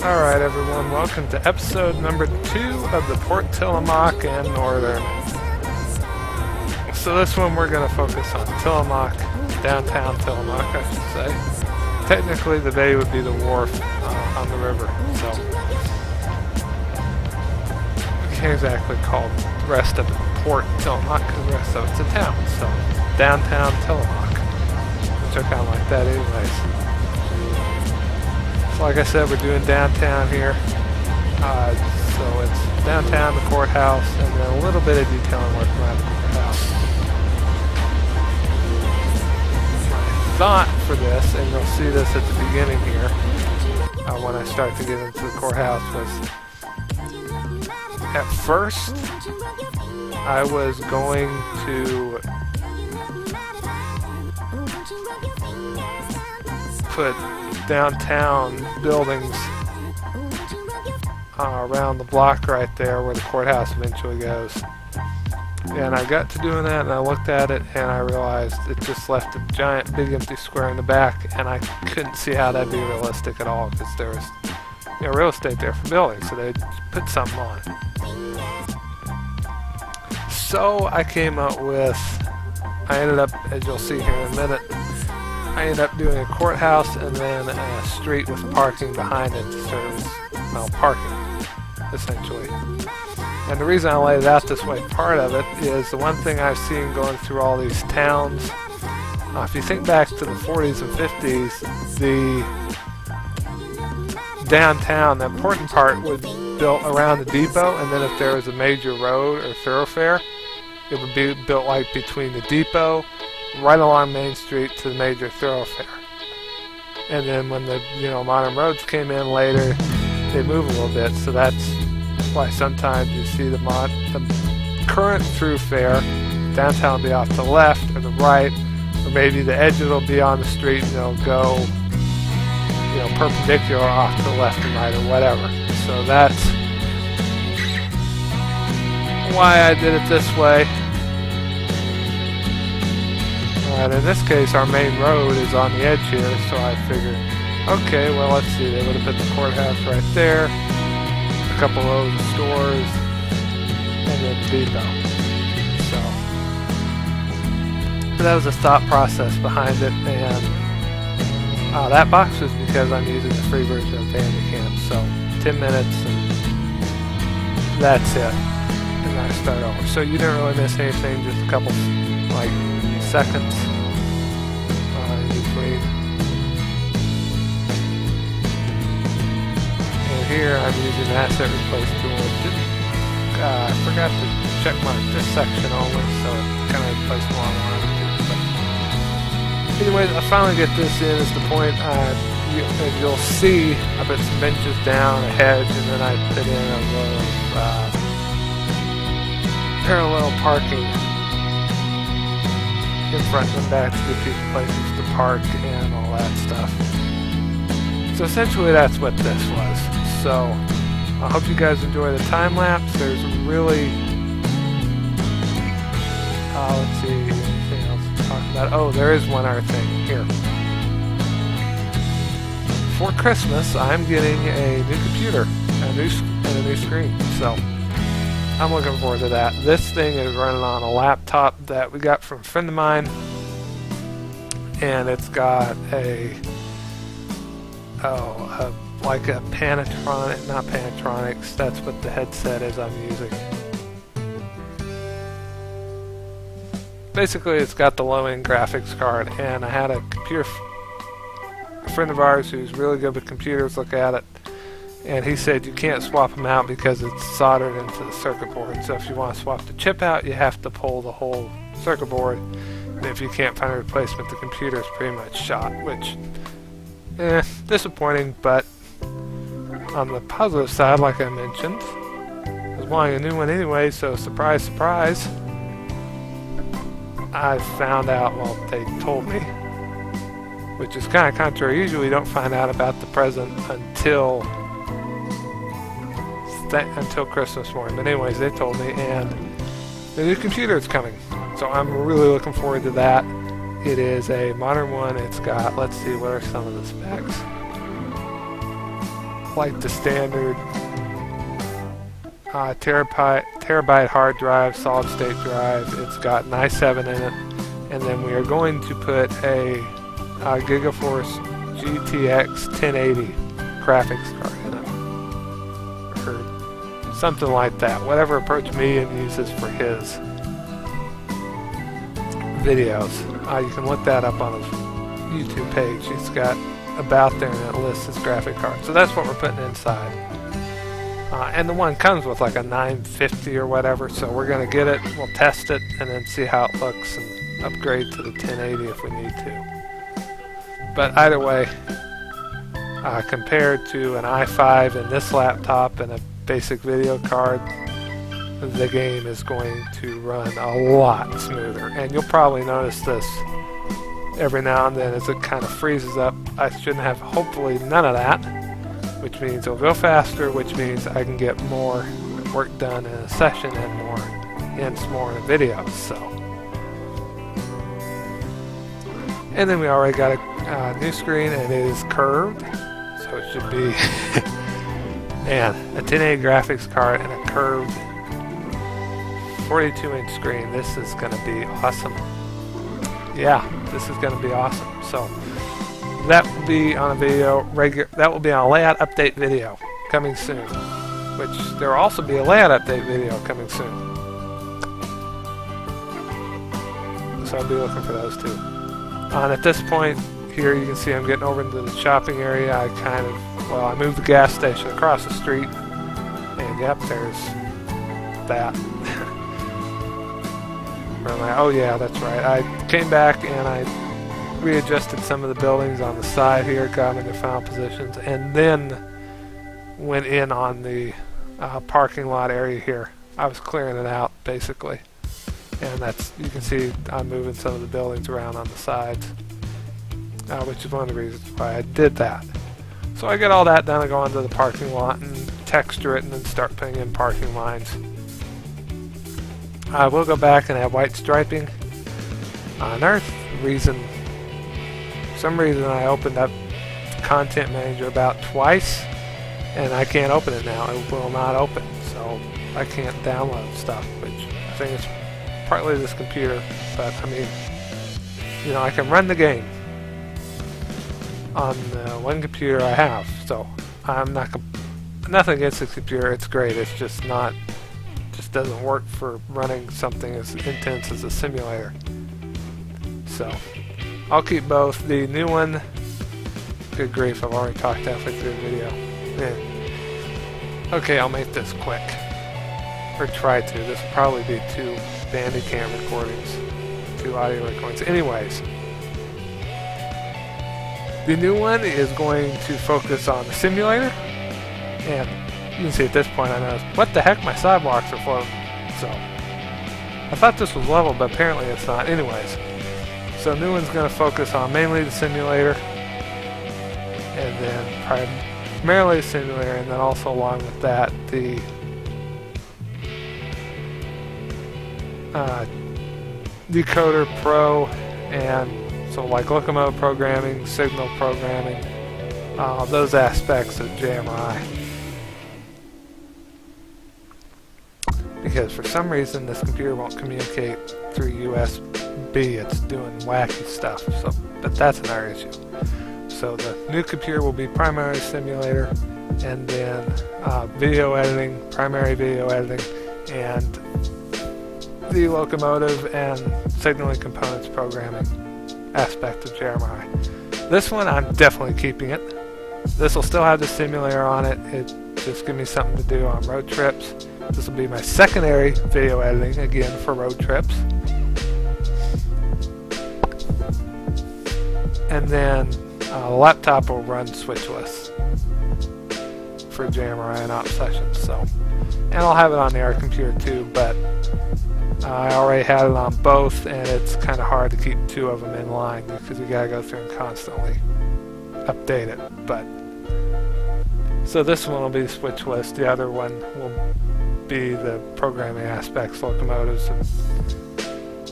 Alright everyone, welcome to episode number 2 of the Port Tilamock and Northern. So this one we're going to focus on Tilamock, downtown Tilamock I should say. Technically the bay would be the wharf on the river, so we can't exactly call the rest of it Port Tilamock because the rest of it's a town, so downtown Tilamock, which I kind of like that anyways. Like I said, we're doing downtown here, so it's downtown, the courthouse, and then a little bit of detailing work around the courthouse. My thought for this, and you'll see this at the beginning here, when I start to get into the courthouse, was at first I was going to put downtown buildings around the block right there where the courthouse eventually goes. And I got to doing that and I looked at it and I realized it just left a giant big empty square in the back, and I couldn't see how that'd be realistic at all because there was real estate there for buildings, so they put something on. So I came up with, I ended up, as you'll see here in a minute, I ended up doing a courthouse and then a street with parking behind it to serve, well, parking, essentially. And the reason I laid it out this way, part of it, is the one thing I've seen going through all these towns. If you think back to the 40s and 50s, the downtown, the important part was built around the depot, and then if there was a major road or thoroughfare, it would be built like between the depot right along Main Street to the major thoroughfare. And then when the modern roads came in later, they move a little bit, so that's why sometimes you see the current thoroughfare, downtown will be off to the left or the right, or maybe the edge will be on the street and they'll go perpendicular off to the left and right or whatever. So that's why I did it this way. And in this case, our main road is on the edge here, so I figured, okay, well, let's see, they would have put the courthouse right there, a couple of those stores, and then the depot. So that was the thought process behind it, and that box was because I'm using the free version of Bandicam, so 10 minutes, and that's it, and I start over. So you didn't really miss anything, just a couple, seconds in between. And here I'm using the asset replace tool. I forgot to check mark this section only, so it kind of replaced more on one. Anyways, I finally get this in. Is the point. You'll see I put some benches down, a hedge, and then I put in a row of parallel parking in front and back to give people places to park and all that stuff. So essentially that's what this was. So I hope you guys enjoy the time lapse. There's really let's see, anything else to talk about? Oh, there is one other thing here. For Christmas I'm getting a new computer and a new screen, so I'm looking forward to that. This thing is running on a laptop that we got from a friend of mine, and it's got like a Panatronic, not Panatronics, that's what the headset is I'm using. Basically it's got the low-end graphics card, and I had a friend of ours who's really good with computers look at it, and he said you can't swap them out because it's soldered into the circuit board. So if you want to swap the chip out, you have to pull the whole circuit board. And if you can't find a replacement, the computer is pretty much shot, which, disappointing, but on the positive side, like I mentioned, I was wanting a new one anyway, so surprise, surprise, I found out, well, they told me, which is kind of contrary. Usually you don't find out about the present until Christmas morning, but anyways, they told me, and the new computer is coming, so I'm really looking forward to that. It is a modern one. It's got, let's see, what are some of the specs? like the standard terabyte hard drive, solid state drive. It's got an i7 in it, and then we are going to put a GigaForce GTX 1080 graphics card in it, or something like that. Whatever approach Median uses for his videos. You can look that up on his YouTube page. He's got about there, and it lists his graphic card. So that's what we're putting inside. And the one comes with like a 950 or whatever, so we're going to get it, we'll test it, and then see how it looks and upgrade to the 1080 if we need to. But either way, compared to an i5 and this laptop and a basic video card, the game is going to run a lot smoother. And you'll probably notice this every now and then as it kind of freezes up. I shouldn't have, hopefully, none of that, which means it'll go faster, which means I can get more work done in a session and more in a video. So, and then we already got a new screen, and it is curved, so it should be man, a 1080 graphics card and a curved 42-inch screen. This is going to be awesome. Yeah, this is going to be awesome. So that will be on a video that will be on a layout update video coming soon, which there will also be a layout update video coming soon. So I'll be looking for those too. And at this point here, you can see I'm getting over into the shopping area. I moved the gas station across the street, and yep, there's that. Oh yeah, that's right. I came back and I readjusted some of the buildings on the side here, got them in their final positions, and then went in on the parking lot area here. I was clearing it out basically, and you can see I'm moving some of the buildings around on the sides, which is one of the reasons why I did that. So I get all that done, I go onto the parking lot and texture it and then start putting in parking lines. I will go back and add white striping. Another reason, for some reason I opened up Content Manager about twice, and I can't open it now. It will not open, so I can't download stuff, which I think is partly this computer, but I mean, you know, I can run the game on the one computer I have, so I'm not nothing against the computer. It's great. It's just doesn't work for running something as intense as a simulator. So I'll keep both. The new one, good grief, I've already talked halfway through the video. Yeah. Okay, I'll make this quick, or try to. This will probably be 2 Bandicam recordings, 2 audio recordings. Anyways, the new one is going to focus on the simulator, and you can see at this point I noticed, what the heck, my sidewalks are floating. So I thought this was level, but apparently it's not. Anyways, so new one's going to focus on mainly the simulator, and then primarily the simulator, and then also along with that the Decoder Pro, and so like locomotive programming, signal programming, those aspects of JMI. Because for some reason this computer won't communicate through USB, it's doing wacky stuff. So, but that's another issue. So the new computer will be primary simulator, and then video editing, primary video editing, and the locomotive and signaling components programming aspect of JMI. This one I'm definitely keeping it. This will still have the simulator on it. It just gives me something to do on road trips. This will be my secondary video editing, again, for road trips. And then the laptop will run switchless for JMI and op sessions. So, and I'll have it on the air computer too, but I already had it on both, and it's kind of hard to keep 2 of them in line because you gotta go through and constantly update it. But so this one will be switchless. The other one will be the programming aspects, locomotives, and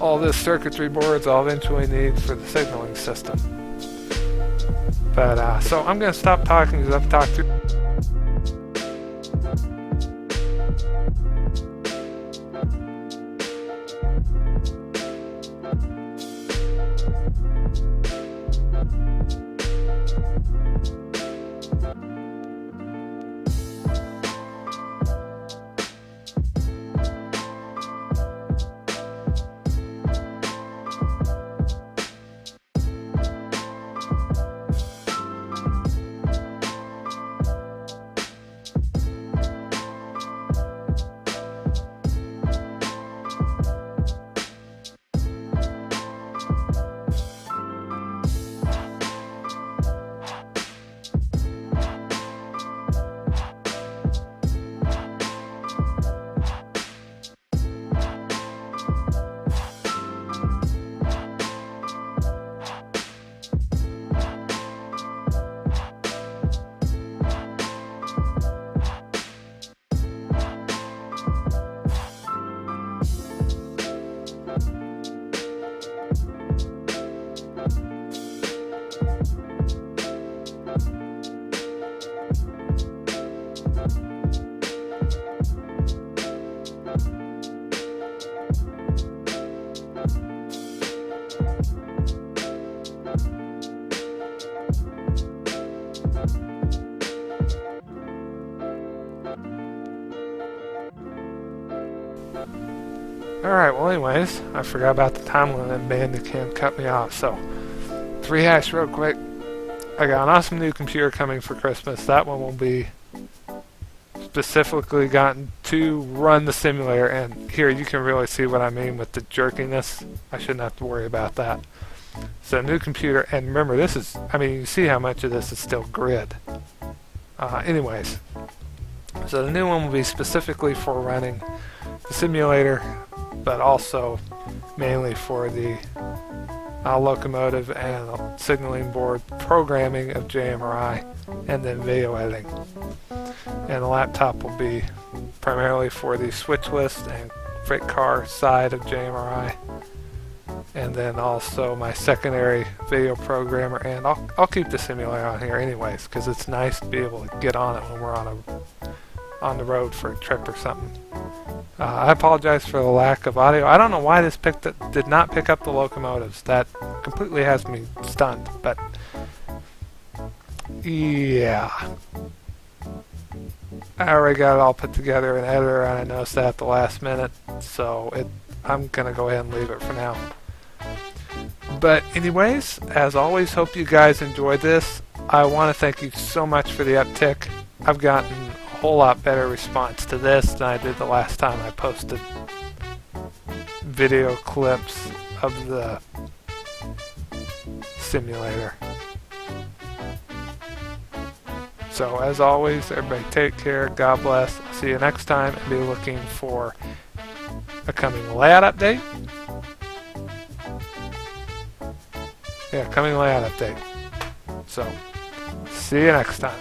all this circuitry boards I'll eventually need for the signaling system. But so I'm going to stop talking because I've talked through Alright, well anyways, I forgot about the time limit and Bandicam cut me off, so to rehash real quick, I got an awesome new computer coming for Christmas. That one will be specifically gotten to run the simulator, and here you can really see what I mean with the jerkiness. I shouldn't have to worry about that. So new computer, and remember this is, I mean you see how much of this is still grid. Anyways, so the new one will be specifically for running the simulator, but also mainly for the locomotive and signaling board programming of JMRI, and then video editing. And the laptop will be primarily for the switch list and freight car side of JMRI, and then also my secondary video programmer. And I'll keep the simulator on here anyways, because it's nice to be able to get on it when we're on the road for a trip or something. I apologize for the lack of audio. I don't know why this did not pick up the locomotives. That completely has me stunned, but yeah. I already got it all put together in editor, and I noticed that at the last minute, so I'm gonna go ahead and leave it for now. But anyways, as always, hope you guys enjoyed this. I want to thank you so much for the uptick. I've gotten a whole lot better response to this than I did the last time I posted video clips of the simulator. So as always, everybody take care, God bless, I'll see you next time, and be looking for a coming layout update. Yeah, coming layout update. So, see you next time.